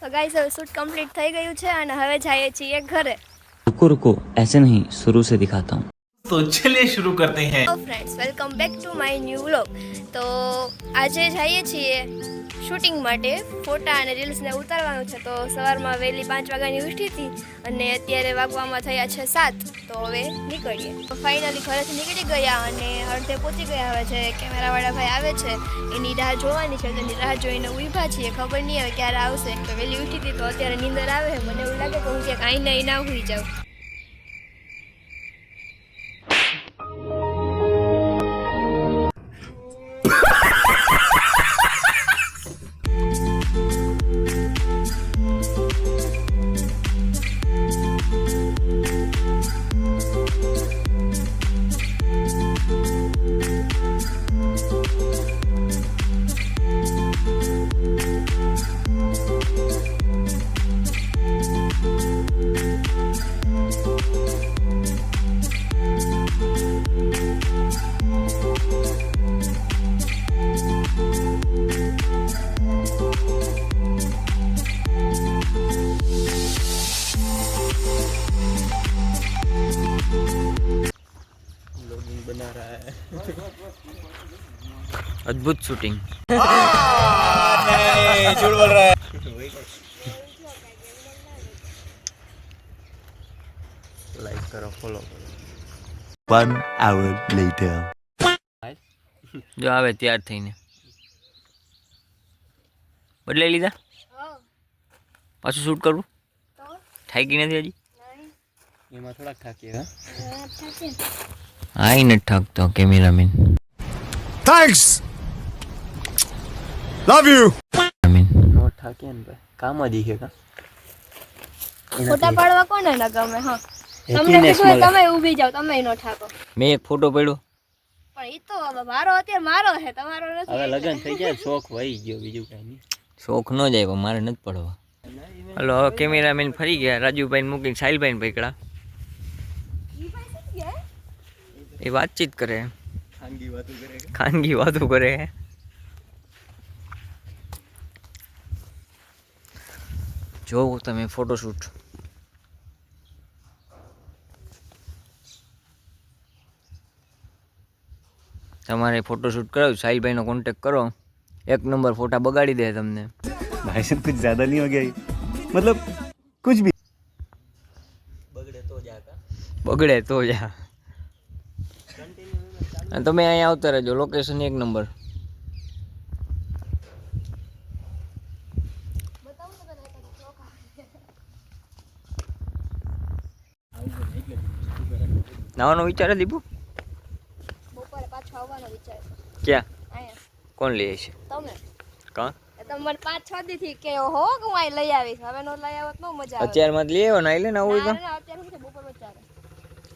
તો ગાઈસ હવે shoot complete થઈ ગયું છે અને હવે જઈએ છીએ ઘરે. रुको रुको ऐसे नहीं शुरू से दिखाता हूँ. तो चलिए शुरू करते हैं. Hello friends, welcome back to my new vlog. તો આજે જઈએ છીએ શૂટિંગ માટે, ફોટા અને રીલ્સને ઉતારવાનું છે. તો સવારમાં વહેલી 5 વાગ્યાની ઉઠી હતી અને અત્યારે વાગવામાં થયા છે 7. તો હવે નીકળીએ. તો ફાઇનલી ઘરેથી નીકળી ગયા અને અડધે પહોંચી ગયા. હવે જે કેમેરાવાળા ભાઈ આવે છે એની રાહ જોવાની છે. તેની રાહ જોઈને ઊભા છીએ. ખબર નહીં હવે ક્યારે આવશે. તો વહેલી ઉઠી હતી તો અત્યારે નીંદર આવે. મને એવું લાગે કે હું ક્યાંક આઈને ના હોઈ જાઉં. बना रहा है. अद्भुत शूटिंग. नहीं, झूठ बोल रहा है. लाइक करो, फॉलो करो. 1 hour later. જો આવે તૈયાર થઈને બદલાઈ લીધા. પાછું શૂટ કરવું થાકી નથી હજી. એમાં થોડાક થાકીએ. આઈ નથી થાકતો કેમેરામેન. Thanks. Love you. નો થાકીએ ને ભાઈ, કામ જ ઈ કા. ફોટા પાડવા કોને ના ગમે? હા, તમને કીધું તમે ઊભી જાવ, તમે નો ઠાકો. મેં એક ફોટો પડ્યો પણ ઈ તો મારો અત્યારે મારો છે, તમારો નથી. હવે લગન થઈ જાય, શોખ વહી ગયો, બીજું કઈ નહીં. શોખ ન જાય પણ મારે નથી પડવા. હલો, હવે કેમેરામેન ફરી ગયા. રાજુભાઈને મૂકીને સાહિલભાઈને પકડા. એ વાતચીત કરે, ખાનગી વાતો કરે. જોવો તમે ફોટોશૂટ. તમારે ફોટોશૂટ કરાવું, સાહિલભાઈનો કોન્ટેક્ટ કરો. 1 નંબર ફોટા બગાડી દે તમને. भाई साहब कुछ ज्यादा नहीं हो गया ये? मतलब कुछ भी. બગડે તો જા. અને તમે અહીંયા આવતા રહેજો. Location 1 number. નાવાનો વિચાર છે દીપુ? બપોરે પાછો આવવાનો વિચાર છે. ક્યાં? અહીંયા કોણ લઈ છે? તમે કાં તમારે 5-6 દી થી કે હો કે હું આ લઈ આવીશ. હવે નો લઈ આવત નો મજા આવે. અત્યારમાં જ લઈ આવ્યો ને આઈ લે ને આવું તો. ના, અત્યારે હું છે બપોર વિચારે.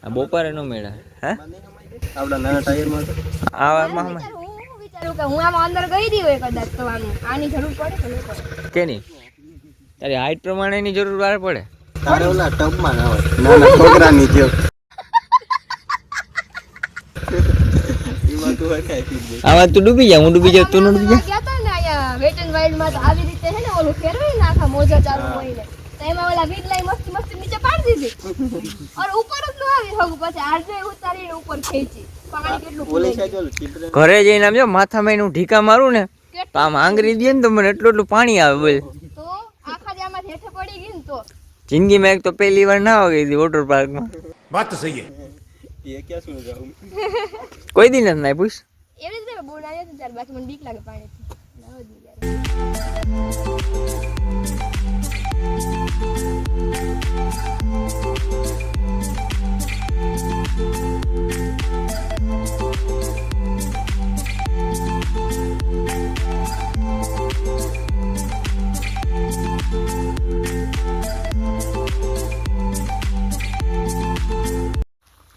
આ બપોરે નો મેળા. હે આવડા નાના ટાયરમાં તો આવામાં હું વિચારું કે હું આમાં અંદર ગઈ દી હોય કદાચ તો આની જરૂર પડે કે ન પડે. કેની? તારી હાઈટ પ્રમાણે એની જરૂર વાર પડે. તારે ઓલા ટબમાં ના હોય, નાના છોકરાની જેમ. એમાં તું હરખાઈ થઈ ગઈ. આમાં તું ડૂબી જા, હું ડૂબી જાઉં તું ન ડૂબી જા. ગયા તા ને અહીંયા વેટ એન્ડ વાઇલ્ડ માં તો આવી રીતે છે ને ઓલું ફેરવાય ને આખા મોજા ચાલુ હોય ને, તો એમાં ઓલા વીજળી મસ્તી મસ્તી નીચે પાડી દીધી और ઉપર જ ન આવી હગું. પછી આડે ઉતારીને ઉપર ખેંચી. પાણી કેટલું ઓલી ફૂલે સાઈડ ઓલું ચિત્ર ઘરે જઈને આમ જો માથામાં એનું ઢીકા મારું ને તો આમ આંગળી દે ને તો મને એટલું પાણી આવે. બોલ, તો આખા જામાં હેઠે પડી ગઈ ને તો જિંદગીમાં એક તો પહેલી વાર ના આવી હતી વોટર પાર્કમાં. बात तो सही है. એ ક્યાં શું જાઉં. કોઈ દી નથી નાય પૂછ. એવી રીતે બોલ આવ્યો તો ત્યારે બાકી મને બીક લાગે પાણીથી. ના હોય નહીં યાર.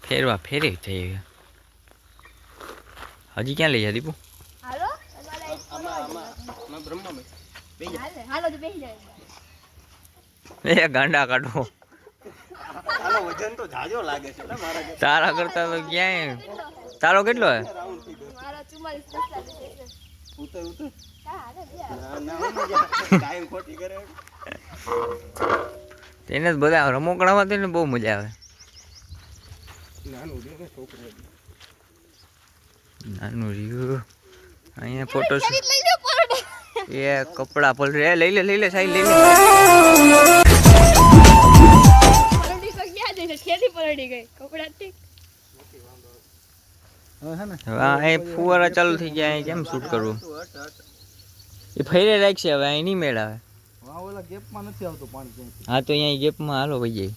ફેરવા ફેરે થઈ ગયા. હજી ક્યાં લઈ જા દીપુ? હાલો તમારા આમાં બ્રહ્માભાઈ હાલો તો બેસી જાય. એ ગાંડા કાઢો. આનો વજન તો જાજો લાગે છે ને મારા કરતા. તારા કરતા તો ક્યાંય. તારો કેટલો હે? મારા 44 45 ઉતર હા હાલે ના ના મજા કાયમ ખોટી કરે. તેને જ બધા રમકડામાં તેને બહુ મજા આવે. નાનું છે ને છોકરો. નાનું રહ્યું. અહીંયા ફોટો લઈ લે પરોઠા. એ કપડા પલરે લઈ લે સાઈ લઈ લે. પરોઠી તો ક્યાં જઈ છે? ઠેલી પરોઠી ગઈ. કપડા ઠીક. હવે અહીં ફુવારા ચાલુ થઈ ગયા. અહીં કેમ શૂટ કરવું? એ ફેરે રાખશે હવે. અહીં નહીં મેળ આવે. ઓલા ગેપમાં નથી આવતું પાણી ક્યાંથી. હા તો અહીંયા ગેપમાં હાલો વહી જાય.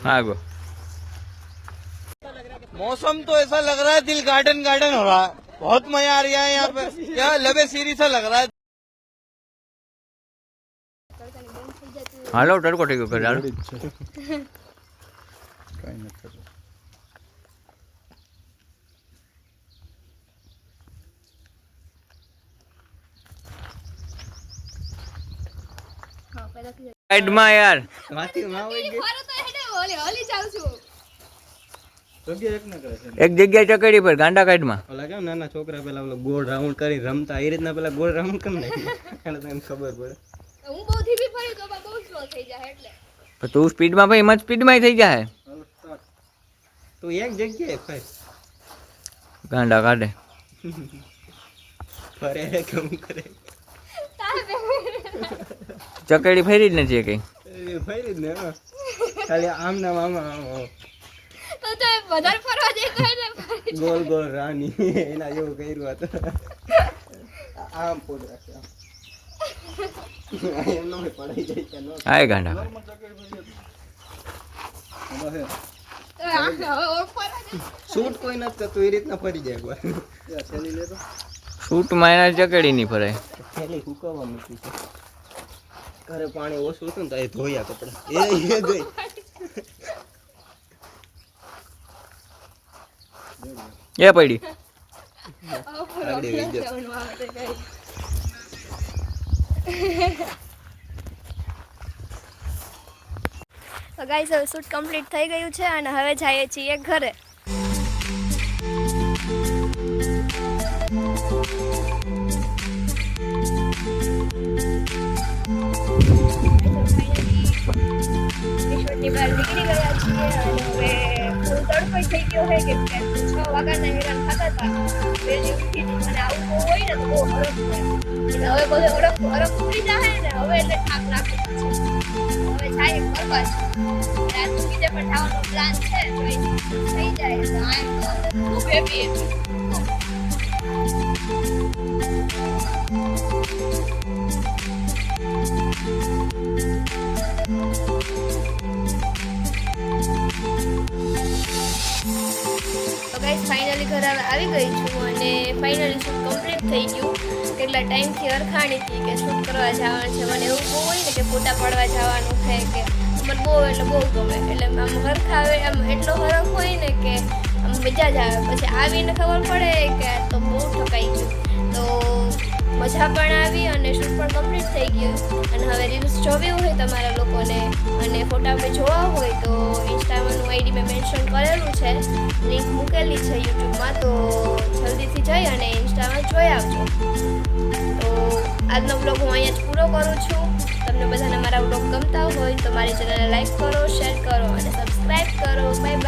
हाँ गो मौसम तो ऐसा लग रहा है दिल गार्डन गार्डन हो रहा है. बहुत मजा आ रहा है यहाँ पे. क्या लबे सीरी सा लग रहा है. હાલો તડકો ટેકો કરે હાલો. હા પહેલાથી સાઈડમાં યાર. વાતી ના હોય ગઈ. મારો તો હેડે ઓલી જાઉં છું. જગ્યા એક ના કરે છે. એક જગ્યાએ ચકડી પર ગાંડા કાઢમાં. ઓલા કેમ નાના છોકરા પેલા ઓલો ગોળ રાઉન્ડ કરી રમતા એ રીતના પેલા ગોળ રાઉન્ડ કરી નાખી. એને તો એમ ખબર પડે. હું બહુ ધીમી ફરી તો બહુ સ્લો થઈ જાય એટલે. પણ તું સ્પીડમાં ભાઈ એમાં સ્પીડમાં થઈ જાય. હાલો સ્ટાર્ટ. તું એક જગ્યાએ ફરી ગાંડા કાઢે. ફરે કેમ કરે. ચકડી ફેરી જ નથી કઈ. એ ફરી જ ને હા. ખાલી આમ નામ આમ આમ તો વધારે ફરવા જઈ તો એટલે ફરી ગોલ ગોલ રાની એના જેવું કર્યું હતું. આમ પોડ રાખે આમ. એમ નો પડાઈ જાય કે નો. હાય ગાંડા કાઢે. હવે ફરવા જઈ. શૂટ કોઈ નથી કરતું એ રીતના ફરી જાય એકવાર. થેલી લે તો. શૂટમાં એના ચકડી નહીં ફરાય. થેલી હુકવવા મૂકી છે. ઘરે પાણી ઓછું હતું ને તો એ ધોયા કપડા. એ ધોઈ. એ પડી. આગળ વહી જાઓ. તો ગાઈસ હવે શૂટ કમ્પ્લીટ થઈ ગયું છે અને હવે જઈએ છીએ ઘરે. શૂટની બહાર નીકળી ગયા છીએ અને હવે ફૂલ તડકો થઈ ગયો છે કેમ કે 6 વાગ્યાના હેરાન થતા હતા. વહેલી ઉઠી હતી અને આવું બહુ હોય ને તો બહુ હરખ હોય. એટલે હવે બધો હરખ ઉતરી જાય ને હવે એટલે થાક લાગે છે. હવે જાય ફરવા જ. રાત બીજે પણ જવાનો પ્લાન છે તો એ થઈ જાય તો આ તો ખૂબ હેપી તો ગાઈસ ફાઇનલી ઘરે આવી ગઈ છું અને ફાઇનલી શૂટ કમ્પ્લીટ થઈ ગયું. કેટલા ટાઈમથી અરખાણી હતી કે શૂટ કરવા જવાનું છે. મને એવું બહુ હોય ને કે ફોટા પાડવા જવાનું છે કે મને બહુ એટલે બહુ ગમે. એટલે આમ હરખાવે આમ એટલો હરખ હોય ને કે આમ મજા જ આવે. પછી આવીને ખબર પડે કે તો બહુ ઠકાઈ ગયું. તો મજા પણ આવી અને શૂટ પણ કમ્પ્લીટ થઈ ગયું. અને હવે રીલ્સ જોવી હોય તમારા લોકોને અને ફોટા મેં જોવા હોય તો ઇન્સ્ટામાંનું આઈડી મેં મેન્શન કરેલું છે. લિંક મૂકેલી છે યુટ્યુબમાં. તો જલ્દીથી જઈ અને ઇન્સ્ટામાં જોઈ આવજો. તો આજનો બ્લોગ હું અહીંયા જ પૂરો કરું છું. તમને બધાને મારા બ્લોગ ગમતા હોય તો મારી ચેનલને લાઈક કરો, શેર કરો અને સબસ્ક્રાઈબ કરો. બાય.